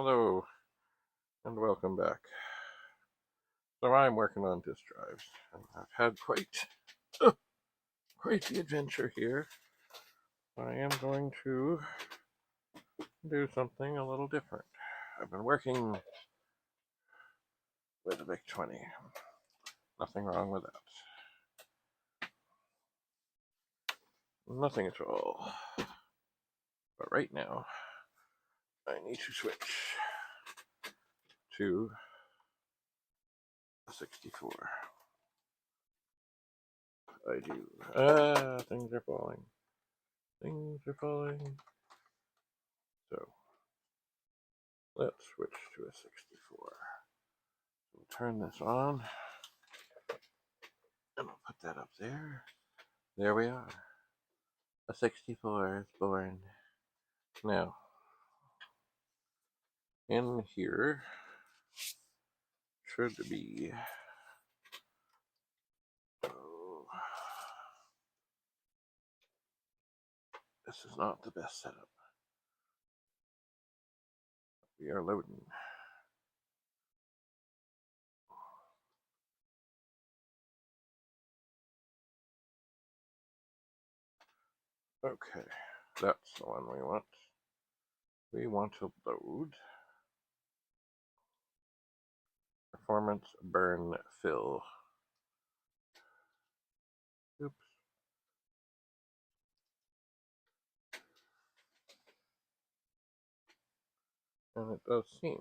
Hello and welcome back. So I'm working on disk drives, and I've had quite the adventure here. I am going to do something a little different. I've been working with the Vic-20. Nothing wrong with that. Nothing at all. But right now, I need to switch to a 64. I do. Things are falling. Things are falling. So, let's switch to a 64. We'll turn this on, and I'll put that up there. There we are. A 64 is born. Now, in here should be, oh, this is not the best setup. We are loading. Okay, that's the one we want. We want to load performance burn fill. Oops. And it does seem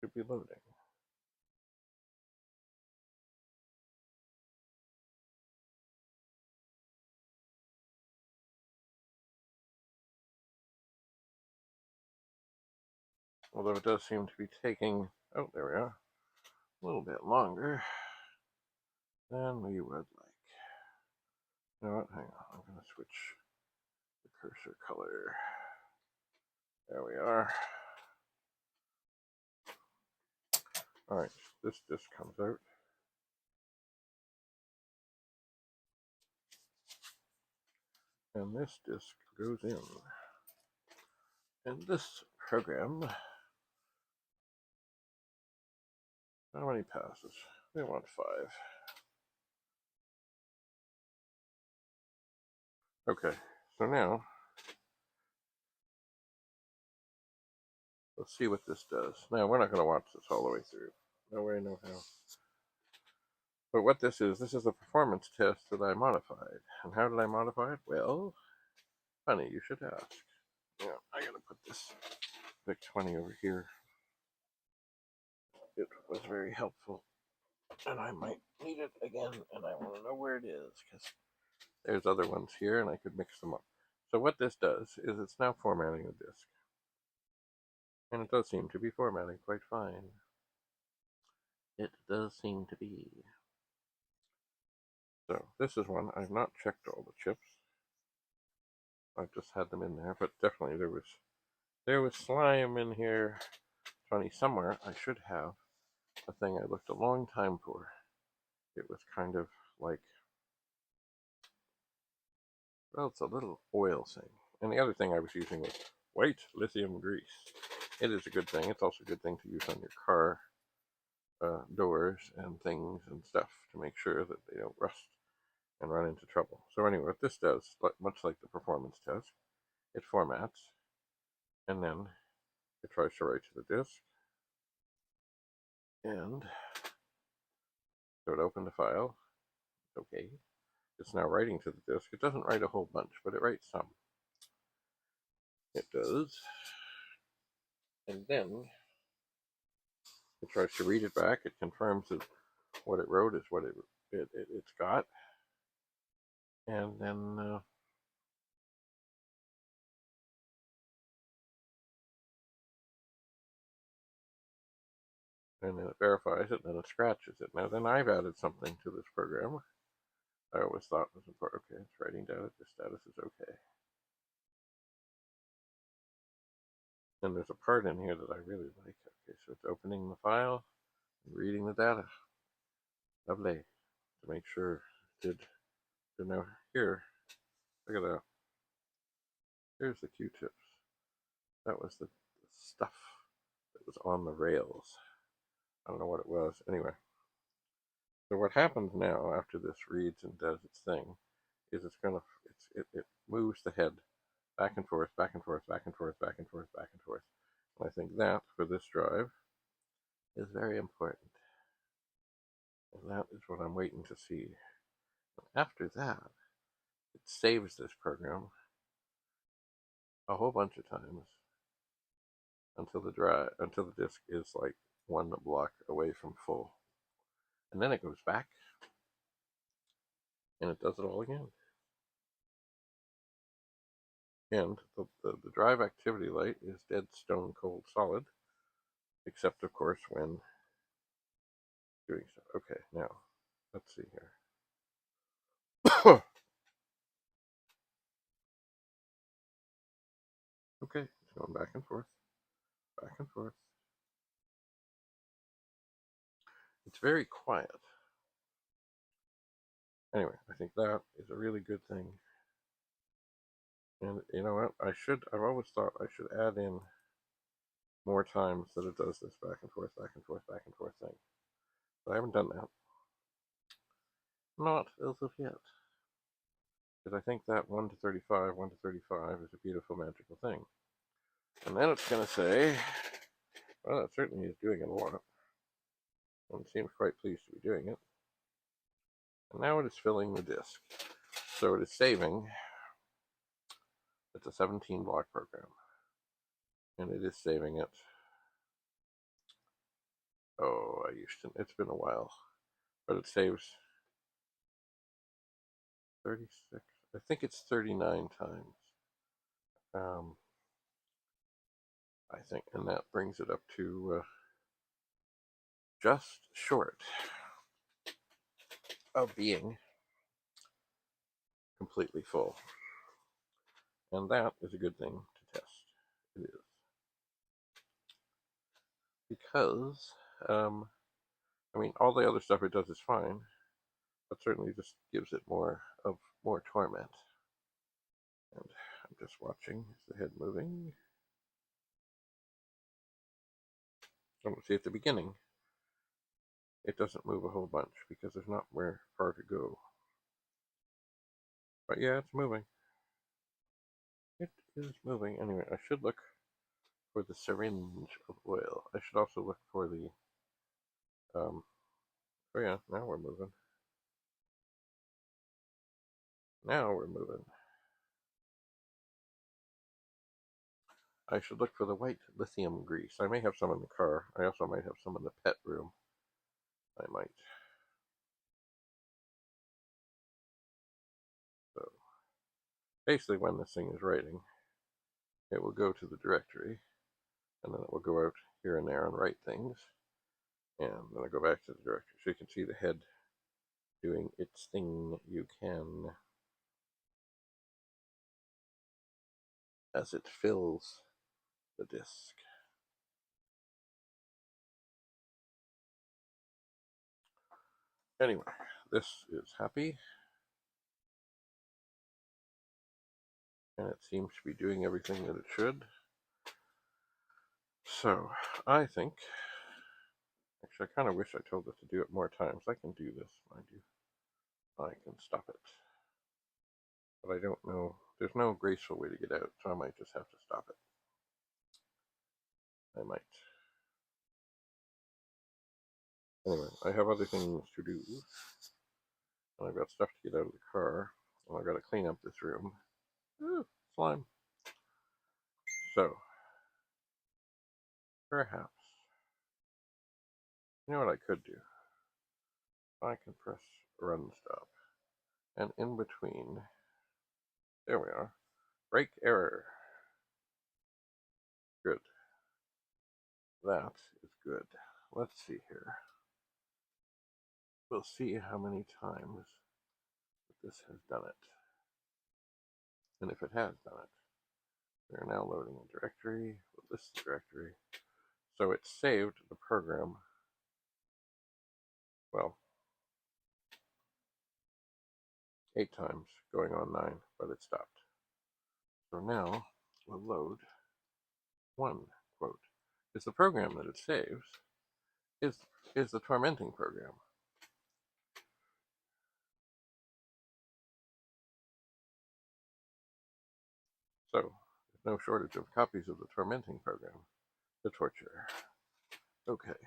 to be loading. Although it does seem to be taking, oh, there we are, a little bit longer than we would like. You know what? Hang on. I'm going to switch the cursor color. There we are. Alright, this disc comes out. And this disc goes in. In this program, how many passes? We want 5. Okay, so now, let's see what this does. Now, we're not going to watch this all the way through. No way, no how. But what this is a performance test that I modified. And how did I modify it? Well, funny, you should ask. Yeah, I gotta put this Vic-20 over here. It was very helpful. And I might need it again, and I want to know where it is, because there's other ones here, and I could mix them up. So what this does is it's now formatting the disk. And it does seem to be formatting quite fine. It does seem to be. So this is one. I've not checked all the chips. I've just had them in there, but definitely there was slime in here. Funny, somewhere I should have a thing I looked a long time for. It was kind of like, well, it's a little oil thing. And the other thing I was using was white lithium grease. It is a good thing. It's also a good thing to use on your car doors and things and stuff to make sure that they don't rust and run into trouble. So anyway, what this does, much like the performance test, it formats, and then it tries to write to the disk, and so it opened the file. Okay, it's now writing to the disk. It doesn't write a whole bunch, but it writes some. It does, and then it tries to read it back. It confirms that what it wrote is what it's got, and then it verifies it, and then it scratches it. Now then I've added something to this program I always thought was important. Okay, it's writing down the status is okay. And there's a part in here that I really like. Okay, so it's opening the file and reading the data. Lovely. To make sure it did. So now here, look at that. Here's the Q-tips. That was the stuff that was on the rails. I don't know what it was. Anyway, so what happens now after this reads and does its thing is it moves the head back and forth, back and forth, back and forth, back and forth, back and forth. And I think that for this drive is very important. And that is what I'm waiting to see. After that, it saves this program a whole bunch of times until the disk is like one block away from full. And then it goes back and it does it all again. And the drive activity light is dead stone cold solid, except of course when doing stuff. Okay, now let's see here. Okay, it's going back and forth, back and forth. It's very quiet. Anyway, I think that is a really good thing. And you know what? I've always thought I should add in more times that it does this back and forth, back and forth, back and forth thing. But I haven't done that. Not as of yet. Because I think that 1 to 35, 1 to 35 is a beautiful magical thing. And then it's going to say, well, it certainly is doing it a lot. And it seems quite pleased to be doing it. And now it is filling the disk. So it is saving. It's a 17 block program. And it is saving it. Oh, it's been a while. But it saves 36. I think it's 39 times. I think, and that brings it up to just short of being completely full. And that is a good thing to test. It is. Because, I mean, all the other stuff it does is fine, but certainly just gives it more torment. And I'm just watching. Is the head moving? See, at the beginning, it doesn't move a whole bunch because there's not where far to go. But yeah, it's moving. It is moving. Anyway, I should look for the syringe of oil. I should also look for the, oh yeah, now we're moving. Now we're moving. I should look for the white lithium grease. I may have some in the car. I also might have some in the pet room. I might. So, basically when this thing is writing, it will go to the directory, and then it will go out here and there and write things, and then I go back to the directory. So you can see the head doing its thing. You can, as it fills the disk. Anyway, this is happy, and it seems to be doing everything that it should. So, I think, actually I kind of wish I told it to do it more times. I can do this, mind you. I can stop it. But I don't know, there's no graceful way to get out, so I might just have to stop it. I might. Anyway, I have other things to do. And I've got stuff to get out of the car. And I've got to clean up this room. Ooh, slime. So, perhaps, you know what I could do? I can press run stop. And in between, there we are. Break error. Good. That is good. Let's see here. We'll see how many times this has done it. And if it has done it, we're now loading a directory. We'll list the directory. So it saved the program, well, 8 times, going on 9, but it stopped. So now we'll load one quote is the program that it saves is the tormenting program. So there's no shortage of copies of the tormenting program to torture. Okay,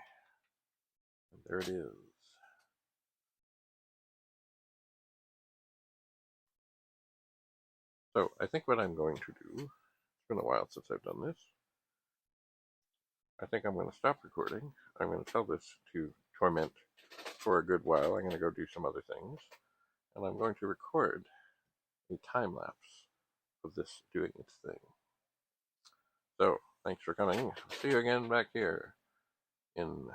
and there it is. So I think what I'm going to do, it's been a while since I've done this, I think I'm going to stop recording. I'm going to tell this to torment for a good while. I'm going to go do some other things, and I'm going to record a time lapse of this doing its thing. So thanks for coming. See you again back here in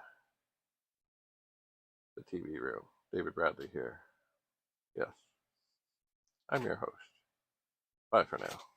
the TV room. David Bradley here. Yes, I'm your host. Bye for now.